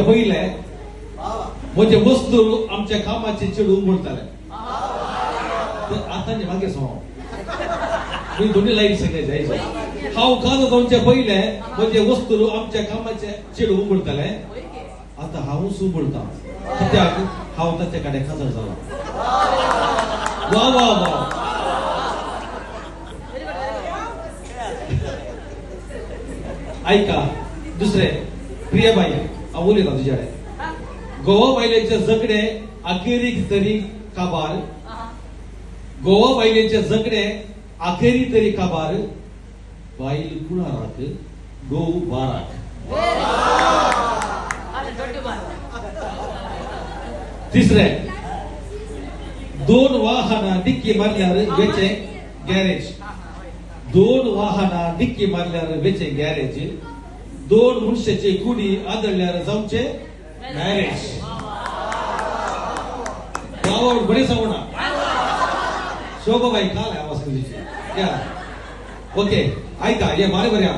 पहिले म्हणजे वस्तू आमच्या कामाचे चिडून बोलताले आता मागे मी दोन्ही लाईन सगळे जायचे हाव काल तुमच्या पहिले म्हणजे वस्तू आमच्या कामाचे चिडून बोलताले आता हाऊ सु बोलता त्या हाव त्याच्याकडे खाजर झाला वा वा वा ऐका दुसरे प्रियाबाई बोलले ना तुझ्याकडे गोवा बायलेचे जगणे अखेरी तरी काबार गोवा बायलेचे जगणे अखेरी तरी काबार बाईल कुणाराक गो बाराक तिसरे दोन वाहना डिक्की मारल्यावर वेचे गॅरेज दोन वाहना डिक्की मारल्यावर वेचे गॅरेज दोन मनुष्याचे कुडी आदळल्यावर जाऊचे मॅरेज गावावर बरे सावणा शोभाबाई काल आवाज कधीची या ओके ऐका ये मारे बऱ्या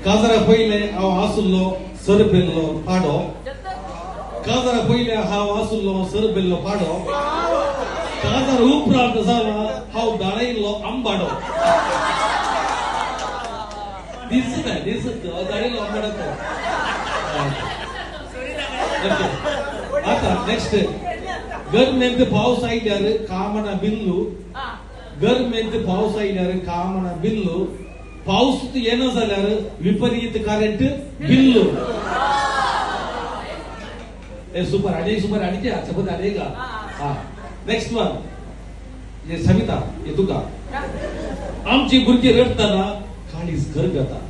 काजरा पहिले हाव आसुल्लो सर बेल्लो पाडो काजरा पहिले हाव आसुल्लो सर बेल्लो पाडो काजर उपरांत झाला हाव दाळायल्लो आंबाडो दिसत दाळायल्लो आंबाडो आता नेक्स्ट गरमेंत पाऊस आयल्यार कामना बिल्लू गरमेंत पाऊस आयल्यार कामना बिल्लू पाऊस येणं जाल्यार विपरीत करंट बिल्लू ए सुपर आणि क्या शपथ आले का हा नेक्स्ट वन ये सविता ये तुका आमची भुरगी रडताना काळीच गरगता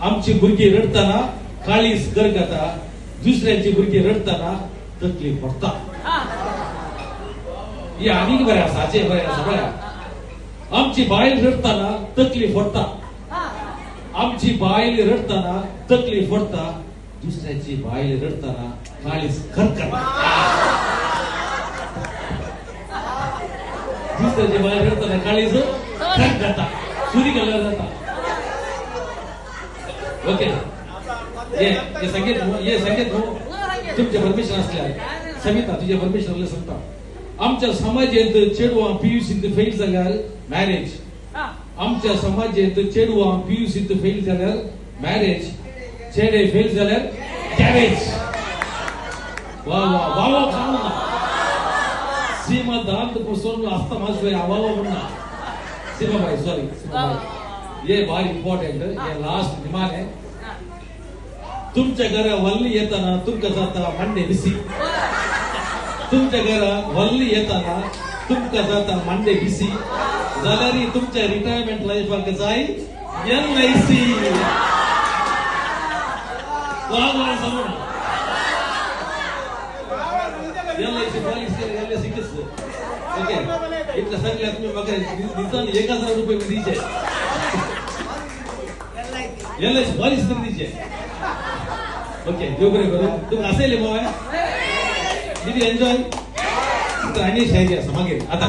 आमची भुरगी रडताना काळीच गरगता दुसऱ्यांची भुरगी रडताना तकलीफ पडता हे आणि बऱ्या साचे बऱ्या सगळ्या आमची बायल रडताना तकलीफ पडता आमची बायल रडताना तकलीफ पडता दुसऱ्याची बायल रडताना काळीच खरखता दुसऱ्याची बायल रडताना काळीच खरखता सुरी घालला जाता ओके ये संगीत तुमचे परमिशन असल्यार सविता तुझ्या परमिशनला सांगता आमच्या समाजात चेडवा पीयूसीत फेल झाल्यार मॅरेज आमच्या समाजात चेडवा पीयूसीत फेल झाल्यार मॅरेज चेडे फेल झाल्यार गॅरेज वा वा वा वा खाना सीमा दांत पुसून असता माझं आवावा म्हणा सीमाबाई सॉरी सीमाबाई ये बार इम्पॉर्टंट ये लास्ट डिमांड है तुमच्या घरा वल्ली येताना तुमका जाता मंडे बिसी तुमच्या घरा वल्ली येताना तुमका जाता मंडे बिसी जाल्यारी तुमच्या रिटायरमेंट लाईफाक जाय LIC वाह समोर LIC पॉलिसी LIC किस ओके इतकं सांगले तुम्ही बघा निदान 1000 रुपये दीजिए LIC पॉलिसी तरी दीजिए ओके देव बरे करू तुम्ही असेल मग दीदी एन्जॉय आणि शायरी असं मागे आता